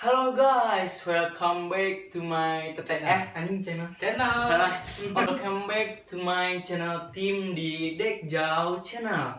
Halo guys, welcome back to my channel. Welcome back to my channel tim di Dek Jauh Channel.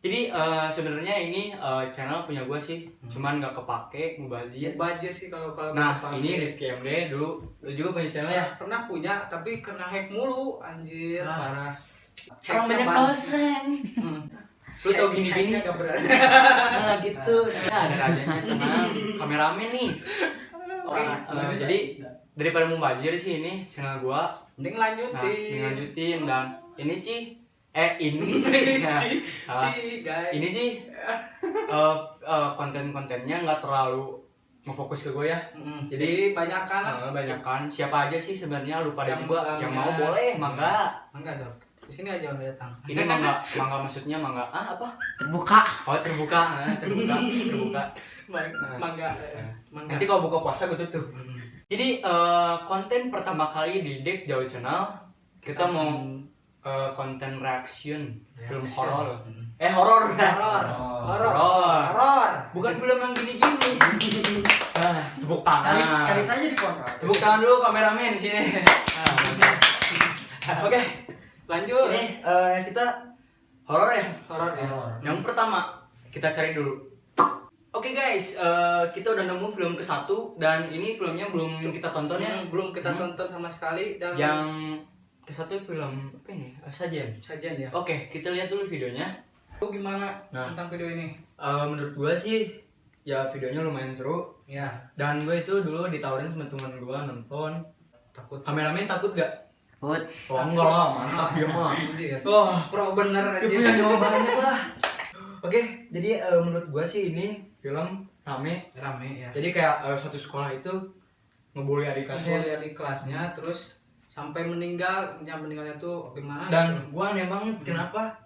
Jadi sebenarnya ini channel punya gue sih, cuman nggak kepake mubazir sih kalau Nah ini Rifki MD dulu, lu juga punya channel ya? Pernah punya tapi kena hack mulu anjir, parah. Orang banyak dosa. Lu tau gini-gini gak berani. Nah gitu. Nah ada rajanya tenang, kameramen nih. Oke, jadi daripada mubazir sih ini channel gua. Mending Nah, lanjutin. lanjutin dan ini ini sih guys. ini sih konten-kontennya nggak terlalu ngefokus ke gue ya. Jadi banyak Banyak kan siapa aja sih sebenarnya, lupa deh juga. Yang mau ya. boleh, mangga. Mangga sob. Di sini aja udah datang. Ini mangga maksudnya mangga apa? Terbuka. Oh terbuka. Mangga. Nanti kalau buka puasa gue tutup. Jadi konten pertama kali di Dek Jauh Channel kita mau konten reaction film horor. Horor. Bukan film yang gini-gini. Tepuk tangan. Cari saja di kontra. Tepuk tangan dulu kameramen sini. Oke, Lanjut. ini kita horor ya. Horor ya. Yang pertama kita cari dulu. Oke guys, kita udah nemu film ke-1 dan ini filmnya belum kita tonton ya. Belum kita tonton sama sekali dan Yang ke-1 film apa ini? Sajian. sajian ya. Oke, kita lihat dulu videonya. Lu gimana Nah. tentang video ini? Menurut gua sih ya videonya lumayan seru Ya, dan gue itu dulu ditawarin sama teman gua nonton. takut. Kameramen takut gak? Takut. Oh enggak lah, mantap dia mah. Anjir. Wah, Pro bener dia aja. punya jawabannya lah. Oke, jadi menurut gua sih ini film rame. Rame ya. Jadi kayak satu sekolah itu ngebully adik kelasnya. Saya di kelasnya terus sampai meninggal, yang meninggalnya tuh gimana? Dan gitu. gua aneh banget kenapa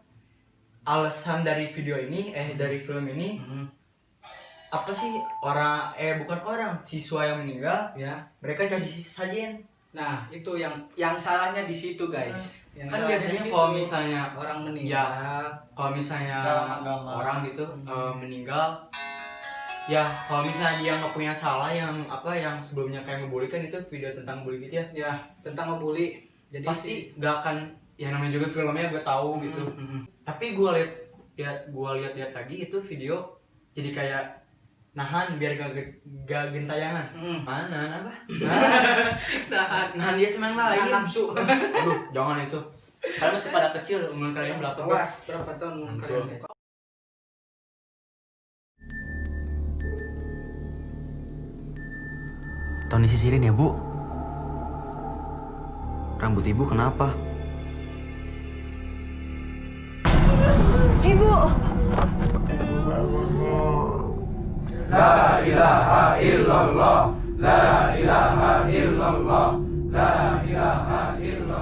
alasan dari video ini dari film ini apa sih bukan orang siswa yang meninggal Ya. mereka kasih sajian. Nah, itu yang salahnya di situ, guys. Yang Kan salahnya biasanya di situ. kalau misalnya orang meninggal, kalau misalnya Dalam agama. orang gitu meninggal, ya kalau misalnya dia nggak punya salah yang sebelumnya kayak ngebully, kan itu video tentang bully gitu ya, ya tentang ngebully. Jadi pasti nggak akan, ya namanya juga filmnya gue tahu gitu. Tapi gue lihat lagi itu video jadi kayak nahan biar gak gentayangan. Mana apa? Nahan dia semen lain. nafsu. Aduh, jangan itu. Kalian masih pada kecil, umur kalian berapa? Awas, berapa tahun Betul. kalian, guys? Tolong disisirin ya, Bu. Rambut Ibu kenapa? Ibu,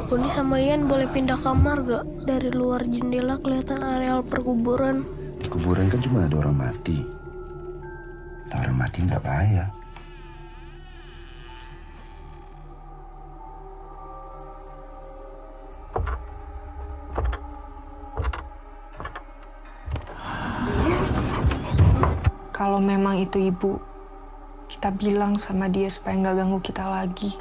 Boni sama Ian boleh pindah kamar gak? Dari luar jendela kelihatan areal perkuburan. Di kuburan kan cuma ada orang mati. Tak orang mati nggak bahaya. Kalau memang itu ibu, kita bilang sama dia supaya nggak ganggu kita lagi.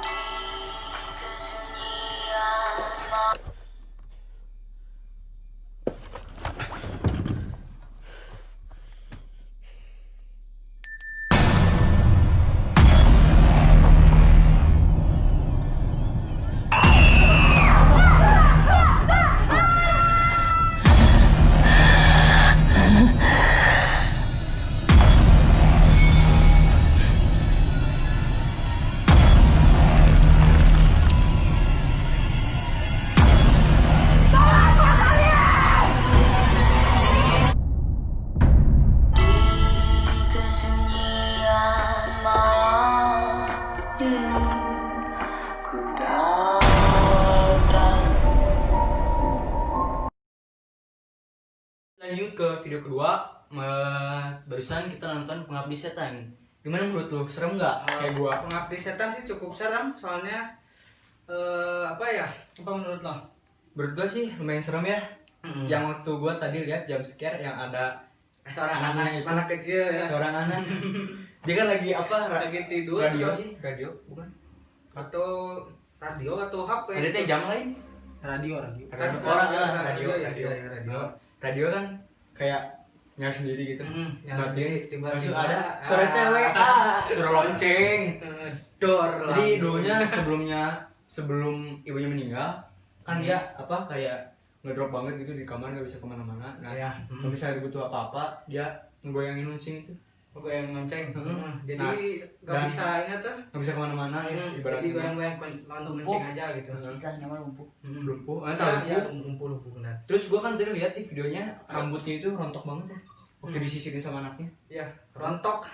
Lanjut ke video kedua. Barusan kita nonton Pengabdi Setan. Gimana menurut lu? Serem nggak? Kayak gua. Pengabdi Setan sih cukup serem, soalnya apa menurut lo? Menurut gua sih lumayan serem ya. Yang waktu gua tadi lihat jump scare yang ada Seorang anaknya itu. anak kecil ya. seorang anak Dia kan lagi apa? Lagi tidur Radio atau- sih, radio bukan? atau radio atau HP. Ada teh jam lain. Radio. Radio. Radio, Orang radio, radio. radio, ya, radio. Radio kan kayak nyala sendiri gitu. Nyala sendiri, tiba-tiba langsung ada suara cewek, suara lonceng. Dor. Jadi langsung. dulunya sebelum ibunya meninggal kan dia apa kayak ngedrop banget gitu di kamar, nggak bisa kemana-mana. Nah, Ya. kalau misalnya butuh apa-apa dia ngegoyangin lonceng itu, Goyang lonceng. Jadi Nah, nggak dan- bisa ini tuh. nggak bisa kemana-mana ya Jadi ibaratnya. goyang-goyang lonceng aja gitu. Istilahnya mah lumpuh. Lumpuh, Ya, tahu ya, lumpuh. lumpuh benar. Terus gua kan tadi lihat di videonya rambutnya itu rontok banget ya. Waktu disisirin sama anaknya. Ya, rontok.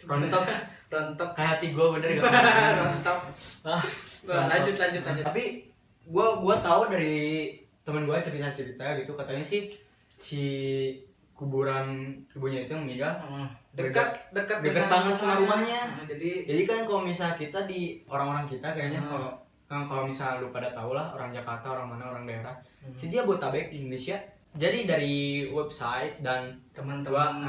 Rontok. Rontok. Kayak hati gua bener gak? Rontok. Ah, Lanjut. Tapi gua tahu dari teman gua cerita-cerita gitu, katanya sih si kuburan ibunya itu yang meninggal Dekat dekat dengan banget sama rumahnya. Jadi Jadi kan kalau misalnya kita di orang-orang kita kayaknya Hmm. kalau misalnya lu pada tahu lah orang Jakarta, orang mana, orang daerah. Si dia Botabek di Indonesia. Jadi dari website dan teman-teman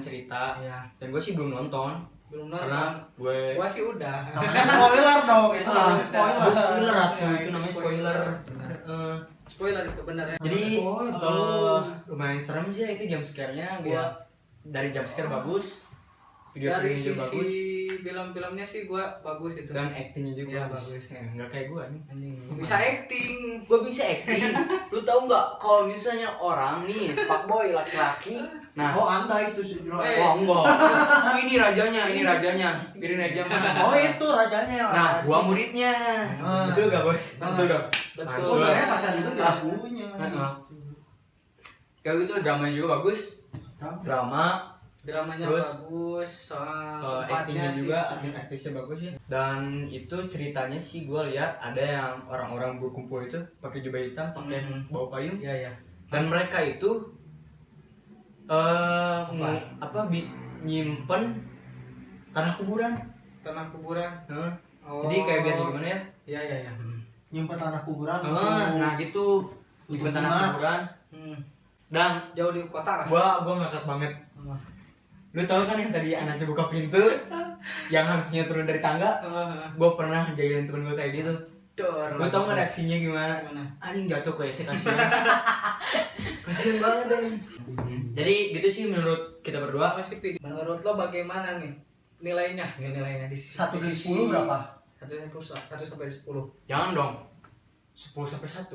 cerita, ya, dan gue sih belum nonton belum karena nonton. gue Gua sih udah. Namanya spoiler dong, itu namanya spoiler. spoiler atuh, Ya, itu itu namanya spoiler. spoiler. Benar. Eh, Spoiler itu benar ya. jadi Spoiler. lumayan serem sih ya itu jump scare-nya. Gua Iya. dari jump scare bagus, video Dari filmnya sisi bagus, film-filmnya sih gua bagus itu. dan actingnya juga Iya, bagus. bagus. Ya, nggak kayak gue nih. Anjing, bisa acting. Gue bisa acting. Lu tahu nggak kalau misalnya orang nih fuckboy laki-laki, nah Oh, Anda itu sih jelas. oh enggak, ini rajanya, biarin aja mah. Oh, itu rajanya. Nah, gua muridnya. Ah. Betul gak, Bos? Betul dong. Betul. Oh, saya pacar juga tidak punya. Heeh. Kayak gitu dramanya juga bagus. Drama, Dramanya Terus, bagus, soal actingnya juga, sih. artisnya bagus ya. Dan itu ceritanya sih gua lihat ada yang orang-orang berkumpul itu pakai jubah hitam, pakai bawa payung, Iya, ya. dan mereka itu nyimpen tanah kuburan. Tanah kuburan. Heeh. Oh. Jadi kayak biar gimana ya? Iya, iya, ya. Nyimpen tanah kuburan. Nah gitu, nyimpen tanah jimat. kuburan. Dan Jauh di kota lah. gua ngakak banget. Lu tahu kan yang tadi anaknya buka pintu, yang hantunya turun dari tangga? Gua pernah jahilin temen gua kayak gitu. Dor. Lu tau nggak reaksinya gimana? Gimana? Anjing jatuh ke WC, kasihan. Kasihan banget anjing. Jadi gitu sih menurut kita berdua. Apa sih, Pi? Menurut lo bagaimana nih nilainya? Nilainya di 1 dari 10 berapa? 1 sampai 10. Jangan dong. 10 sampai 1.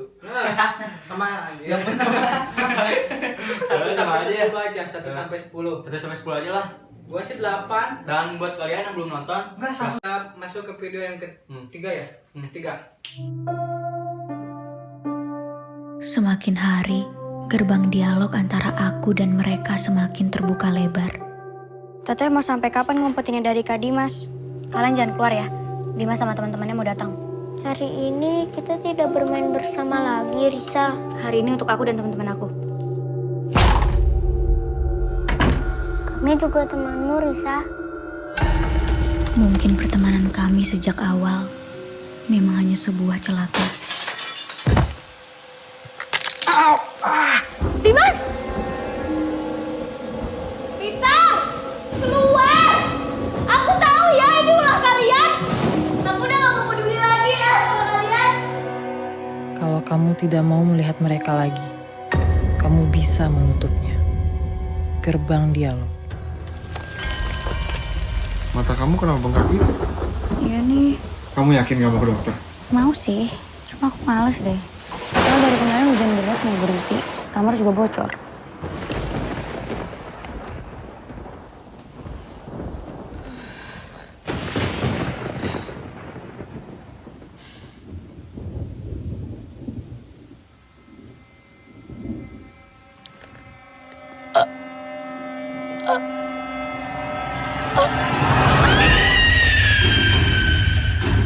Sama aja. Yang sama. 1 sama sampai aja. 10 aja, 1 sampai 10. 1 sampai 10 aja lah. Gua sih 8. Dan buat kalian yang belum nonton, Enggak, satu. Kita masuk ke video yang ketiga ya. Ketiga. Semakin hari, gerbang dialog antara aku dan mereka semakin terbuka lebar. Teteh mau sampai kapan ngumpetinnya dari Kak Dimas? Kalian jangan keluar ya. Dimas sama teman-temannya mau datang. Hari ini kita tidak bermain bersama lagi, Risa. Hari ini untuk aku dan teman-teman aku. Kami juga temanmu, Risa. Mungkin pertemanan kami sejak awal memang hanya sebuah celaka. Dimas! Rita! Keluar! Aku tahu ya ini ulah kalian. Aku udah gak mau peduli lagi ya sama kalian. Kalau kamu tidak mau melihat mereka lagi, kamu bisa menutupnya. Gerbang dialog. Mata kamu kenapa bengkak gitu? Iya nih, Kamu yakin gak mau ke dokter? mau sih. Cuma aku males deh. Kalau dari kemarin hujan deras nggak berhenti, kamar juga bocor.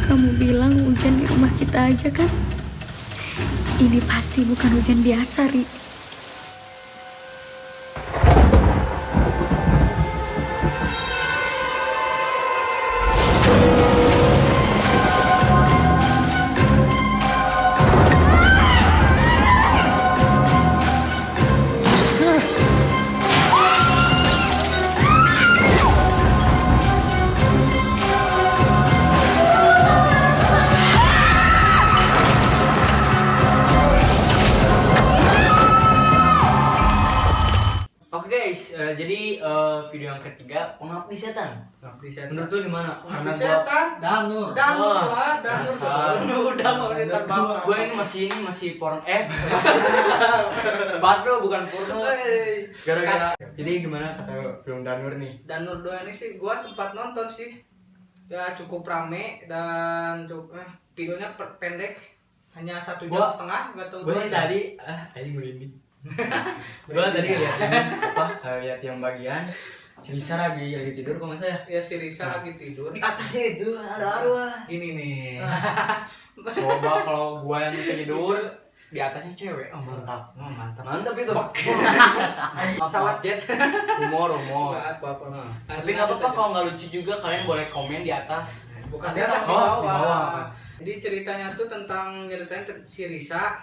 Kamu bilang hujan di rumah kita aja kan? Ini pasti bukan hujan biasa, Ri. jadi video yang ketiga Pengabdi Setan. Pengabdi Setan. Menurut lu gimana? Pengabdi Setan. Danur. Danur Wah, lah, Danur. dasar. Udah mau Setan mau. Gue ini masih porno Bardo bukan porno. Gara-gara. Jadi gimana kata film Danur nih? Danur 2 ini sih gua sempat nonton sih. Ya cukup rame dan cukup videonya pendek. Hanya 1,5 jam, enggak tahu. Gue tadi aing merinding. Gue tadi lihat ini lihat yang bagian si Lisa lagi tidur kalau nggak salah. Ya si Risa lagi tidur. Di atasnya itu ada arwah. Ini nih. Coba kalau gua yang tidur di atasnya cewek, mantap. Mantap itu. Pesawat jet. Humor. Apa-apa. Tapi nggak apa-apa kalau nggak lucu juga, kalian boleh komen di atas. Bukan di atas, di bawah. Jadi ceritanya tuh tentang nyeritain si Risa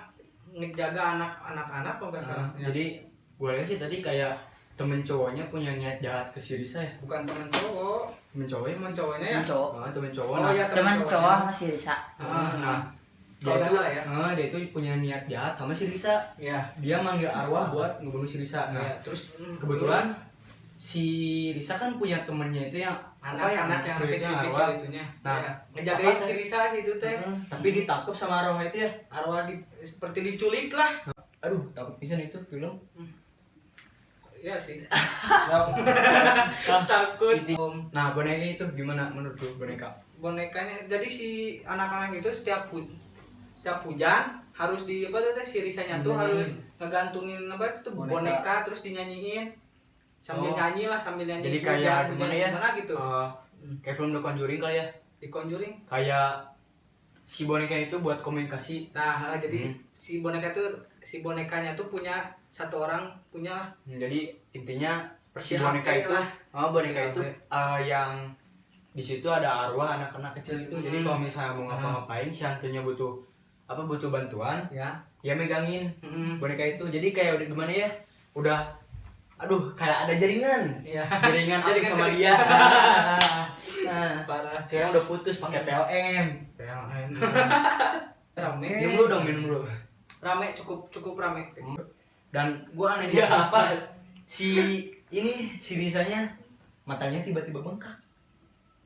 ngejaga anak-anak kalau nggak salah. Jadi gue lihat sih tadi kayak temen cowoknya punya niat jahat ke si Risa ya. Bukan temen cowok. Temen cowoknya? Temen cowoknya ya? Temen cowok. Oh iya, Temen cowok sama si Risa. Nah, kalau nggak salah ya. Dia itu punya niat jahat sama si Risa. Iya. Dia manggil arwah buat ngebunuh si Risa. Nah, terus kebetulan si Risa kan punya temennya itu yang anak-anak yang kecil-kecil itunya. Nah, ngejagain si Risa itu teh. Tapi ditangkap sama arwah itu ya. Arwah seperti diculik lah. Aduh, takut pisan itu film. Iya sih. Takut. Nah, boneka itu gimana menurut lu boneka? Bonekanya jadi si anak-anak itu setiap hujan harus di apa tuh teh si Risanya tuh harus ngegantungin apa itu boneka terus dinyanyiin. Sambil nyanyi. Jadi kayak gimana ya? Gimana gitu. Kayak film The Conjuring kali ya. The Conjuring. Kayak si boneka itu buat komunikasi. Nah, jadi si bonekanya tuh punya satu orang punya. Jadi intinya si Si boneka HP itu, lah. boneka itu yang di situ ada arwah anak-anak kecil itu. Jadi kalau misalnya mau ngapa-ngapain si hantunya butuh bantuan, ya megangin boneka itu. Jadi kayak udah gimana ya? Udah kayak ada jaringan. Iya. Jaringan aku sama dia. Nah, Parah. sekarang udah putus pakai PLN. Rame. Minum dulu. Rame cukup rame. Dan gua aneh dia apa? Si Risanya matanya tiba-tiba bengkak.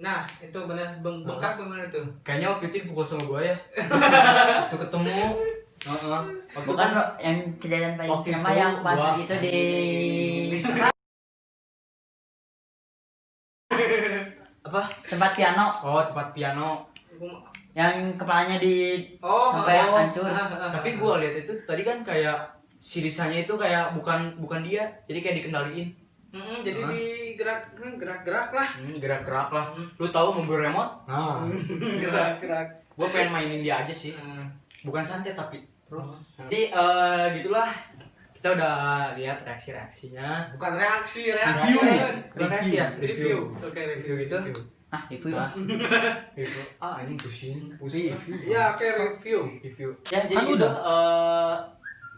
Nah, itu benar bengkak gimana tuh? Kayaknya waktu itu dipukul sama gua ya. Waktu ketemu. Bukan yang kejadian paling waktu sama itu yang pas gua- itu di apa? tempat piano Oh, tempat piano. yang kepalanya sampai hancur. Tapi gua lihat itu tadi kan kayak si Risanya itu kayak bukan dia. Jadi kayak dikendaliin. Jadi gerak-gerak lah. Gerak-gerak lah. Lu tahu mobil remote? Nah. Gerak-gerak. Gua pengen mainin dia aja sih. Bukan santet tapi. Jadi gitulah. Kita udah lihat reaksi-reaksinya. Bukan reaksi. Bukan reaksi ya? Review. Oke, review gitu. Review. Review. Anjing pusing. Ya, oke, review. Ya, jadi itu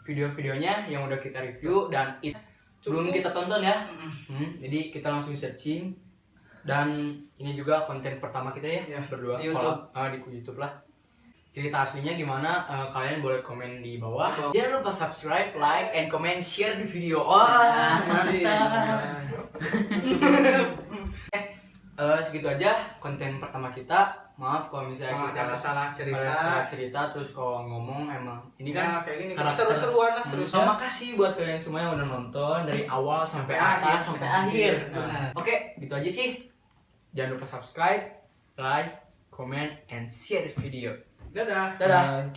video-videonya yang udah kita review dan belum kita tonton ya. Jadi kita langsung searching. Dan ini juga konten pertama kita ya, berdua di YouTube. Di YouTube lah. Cerita aslinya gimana? Kalian boleh komen di bawah. Jangan lupa subscribe, like, and comment, share di video. Mantap. Segitu aja konten pertama kita. Maaf kalau misalnya kita salah cerita terus kalau ngomong emang ini kan kayak gini seru-seruan lah, seru. Makasih buat kalian semua yang udah nonton dari awal sampai atas sampai akhir. Oke, gitu aja sih. Jangan lupa subscribe, like, comment, and share video. Dadah. Dadah.